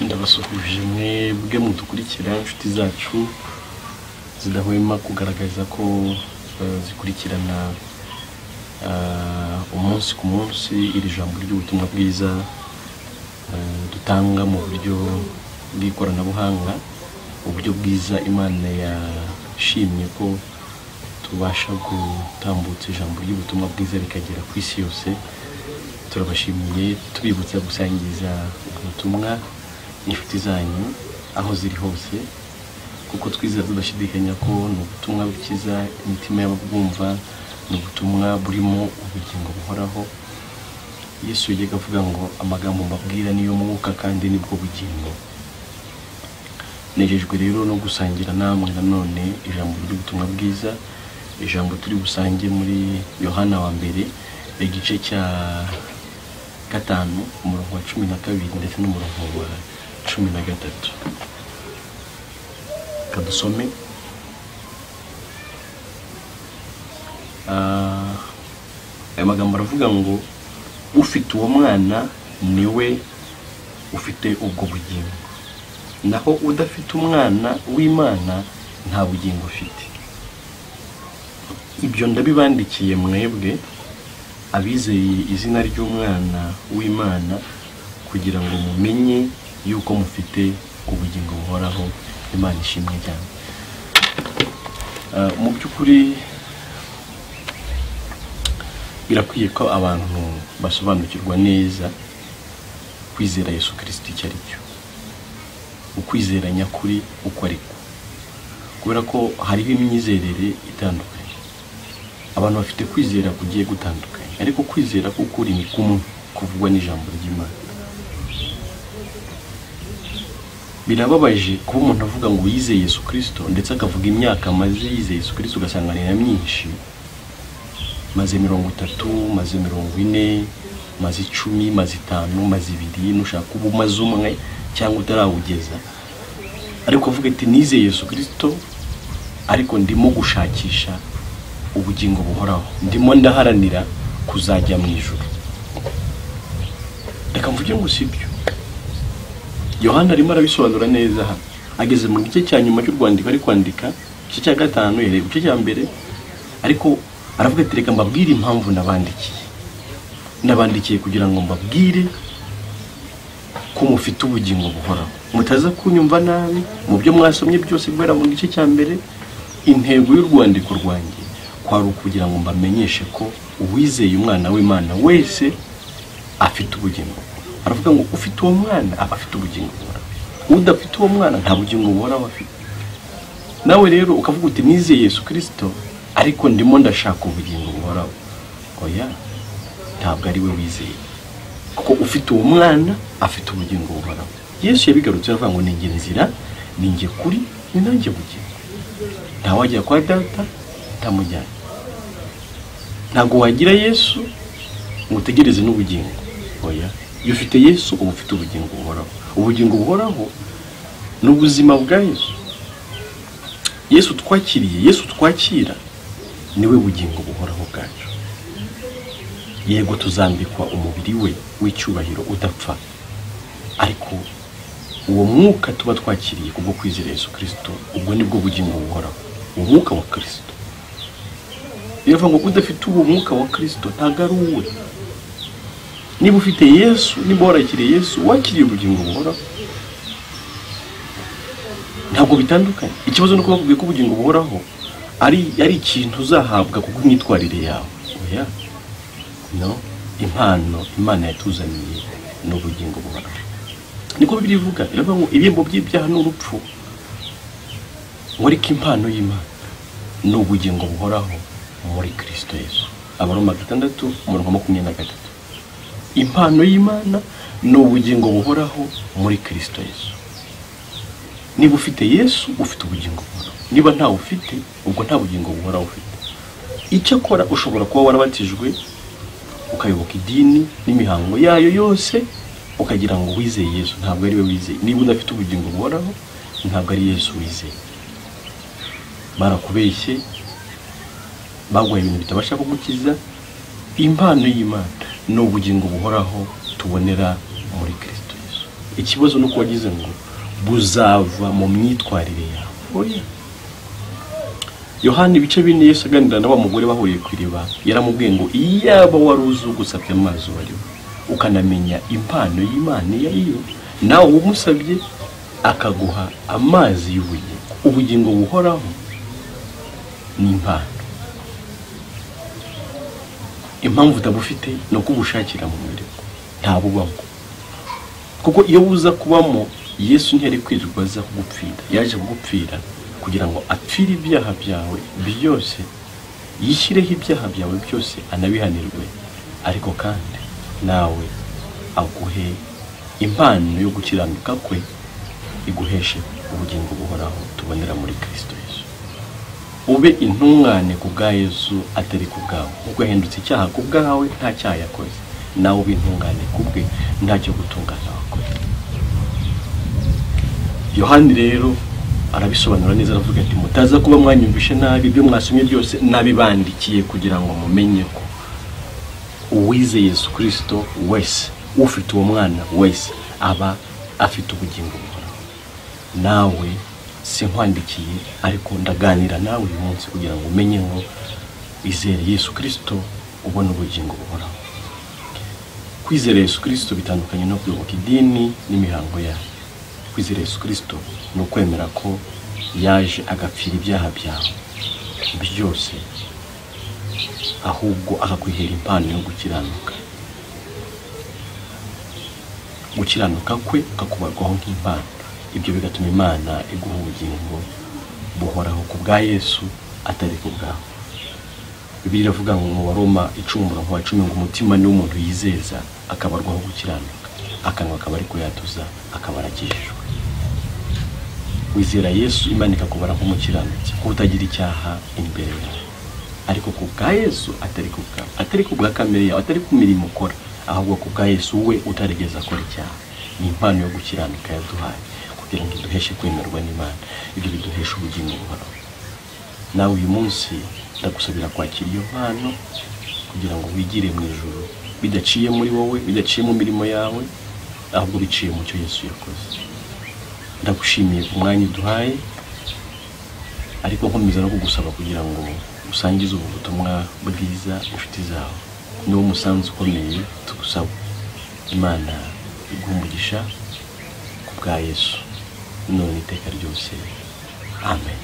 ndabasuhuje mwebwe mudukurikira inshuti zacu zidahwema kugaragaza ko zikurikirana umunsi ku munsi iri jambo ry'ubutumwa bwiza dutanga mu buryo bw'ikoranabuhanga, uburyo bwiza Imana yashimye ko tubasha gutambutsa ijambo ry'ubutumwa bwiza rikagera ku isi yose. Turabashimiye tubibutsa gusangiza ubutumwa inshuti zanyu aho ziri hose, kuko twizera tudashidikanya ko ni ubutumwa bukiza imitima y'ababwumva, ni ubutumwa burimo ubugingo buhoraho. Yesu yajyaga avuga ngo amagambo mbabwira niyo mwuka kandi nibwo bugingo. Nejejwe rero no gusangira namwe nanone ijambo ry'ubutumwa bwiza, ijambo turi busange muri Yohana wa mbere igice cya 5 umurongo wa 12 ndetse n'umurongo wa 13. Kadusome. Aya magambo aravuga ngo ufite uwo mwana niwe ufite ubwo bugingo, naho udafite umwana w'Imana nta bugingo ufite. Ibyo ndabibandikiye mwebwe abizeye izina ry'umwana w'Imana, kugira ngo mumenye yuko mufite ubugingo buhoraho. Imana ishimwe cyane. Mu by'ukuri birakwiye ko abantu basobanukirwa neza kwizera Yesu Kristo icyo ari cyo, ukwizera nyakuri uko ariko, kubera ko hariho imyizerere itandukanye. Abantu bafite kwizera kugiye gutandukanye, ariko kwizera k'ukuri ni kumwe kuvugwa n'ijambo ry'Imana. Birababaje kuba umuntu avuga ngo yizeye Yesu Kristo ndetse akavuga imyaka maze yizeye Yesu Kristo ugasanga ni myinshi, maze 30, maze 40, maze 10, maze 5, maze 2, nushaka ubu maze umwe cyangwa utarawugeza, ariko avuga ati nizeye Yesu Kristo ariko ndimo gushakisha ubugingo buhoraho, ndimo ndaharanira kuzajya mu ijuru. Reka mvuge ngo sibyo. Yohana arimo arabisobanura neza hano, ageze mu gice cya nyuma cy'urwandiko ari kwandika, igice cya 5 yere igice cya mbere, ariko aravuga ati reka mbabwire impamvu nabandikiye kugira ngo mbabwire ko mufite ubugingo buhoraho, mutaza kunyumva nabi mu byo mwasomye byose guhera mu gice cya mbere. Intego y'urwandiko rwanjye kwari ukugira ngo mbamenyeshe ko uwizeye umwana w'Imana wese afite ubugingo. Aravuga ngo ufite uwo mwana aba afite ubugingo buhoraho, udafite uwo mwana nta bugingo buhoraho afite. Nawe rero ukavuga uti nizeye Yesu Kristo ariko ndimo ndashaka ubugingo buhoraho, oya, ntabwo ari we wizeye, kuko ufite uwo mwana afite ubugingo buhoraho. Yesu yabigarutse aravuga ngo ninjye nzira, ninjye kuri, ni nanjye bugingo. Ntawajya kwa Data ntamujyana. Ntabwo wagira Yesu ngo utegereze n'ubugingo, oya. Iyo ufite Yesu uba ufite ubugingo buhoraho. Ubugingo buhoraho ni ubuzima bwa Yesu. Yesu twakiriye, Yesu twakira niwe bugingo buhoraho bwacu. Yego tuzambikwa umubiri we w'icyubahiro udapfa, ariko uwo mwuka tuba twakiriye kubwo kwizera Yesu Kristo, ubwo nibwo bugingo buhoraho, umwuka wa Kristo. Iyo ngo udafite uwo mwuka wa Kristo ntago ari uwe. Niba ufite Yesu, niba warakiriye Yesu, wakiriye ubugingo buhoraho. Ntabwo bitandukanye. Ikibazo nuko bakubwiye ko ubugingo buhoraho ari ikintu uzahabwa kuko imyitwarire yawe, oya. No, impano Imana yatuzaniye n'ubugingo buhoraho. Niko Bibiliya ivuga, iravuga ngo ibihembo by'ibyaha n'urupfu, ariko impano y'Imana n'ubugingo buhoraho muri Kristo Yesu. Abaroma 6:23. Impano y'Imana n'ubugingo buhoraho muri Kristo Yesu. Niba ufite Yesu ufite ubugingo buhoraho, niba ntawe ufite ubwo nta bugingo buhoraho ufite. Icyo akora ushobora kuba warabatijwe ukayoboka idini n'imihango yayo yose ukagira ngo wizeye Yesu, ntabwo ari we wizeye. Niba udafite ubugingo buhoraho ntabwo ari Yesu wizeye. Barakubeshye, baguha ibintu bitabasha kugukiza. Impano y'Imana n'ubugingo buhoraho tubonera muri Kristo Yesu. ikibazo nuko wagize ngo buzava mu myitwarire yawe. Oya, Yohana ibice 4 Yesu aganira na wa mugore bahuriye ku iriba yaramubwiye ngo iyaba wari uzi gusabye amazi wariwe ukanamenya impano y'Imana yariyo, nawe umusabye akaguha amazi y'ubugingo. Ubugingo buhoraho ni impano. Impamvu utabufite no kubushakira mu murimo nta bubamo, kuko iyo buza kubamo Yesu ntiyari kwirirwa aza kugupfira. Yaje kugupfira kugira ngo apfire ibyaha byawe byose, yishyireho ibyaha byawe byose anabihanirwe, ariko kandi nawe aguhe impano yo gukiranuka kwe, iguheshe ubugingo buhoraho tubonera muri Kristo Yesu. Ube intungane ku bwa Yesu atari ku bwawe, kuko yahindutse icyaha ku bwawe, nta cyaha yakoze. Nawe ube intungane ku bwe, ntacyo gutungana wakoze. Yohani rero arabisobanura neza, aravuga ati mutaza kuba mwanyumvishe nabi, ibyo mwasomye byose nabibandikiye kugira ngo mumenye ko uwize Yesu Kristo wese, ufite uwo mwana wese aba afite ubugingo buhoraho. Nawe sinkwandikiye, ariko ndaganira nawe uyu munsi kugira ngo umenye ngo izere Yesu Kristo ubone ubugingo buhoraho. Kwizera Yesu Kristo bitandukanye no kuyoboka idini n'imihango yayo. Kwizera Yesu Kristo ni ukwemera ko yaje agapfira ibyaha byawe byose, ahubwo akakwihera impano yo gukiranuka. Gukiranuka kwe kakubarwaho nk'impano. Ibyo bigatuma Imana iguha ubugingo buhoraho ku bwa Yesu atari ku bwawe. Bibiliya iravuga ngo mu Baroma 10:10 ngo umutima ni umuntu yizeza akabarwaho gukiranuka, akanwa akaba ariko yatuza akaba arakijijwe. Wizera Yesu, Imana ikakubara nk'umukiranutsi, ko utagira icyaha imbere yawe, ariko ku bwa Yesu atari ku bwawe, atari ku bwa kamere yawe, atari ku mirimo ukora, ahubwo ku bwa Yesu we utarigeze akora icyaha. Ni impano yo gukiranuka yaduhaye kugira ngo iduheshe kwemerwa n'Imana. Ibyo biduhesha ubugingo buhoraho. Nawe uyu munsi ndagusabira kwakira iyo mpano kugira ngo wigire mu ijuru, bidaciye muri wowe, bidaciye mu mirimo yawe, ahubwo biciye mu cyo Yesu yakoze. Ndagushimiye ku mwanya uduhaye, ariko nkomeza no kugusaba kugira ngo usangize ubu butumwa bwiza inshuti zawe. Niwo musanzu ukomeye tugusaba. Imana iguhe umugisha ku bwa Yesu none iteka ryose. Amen.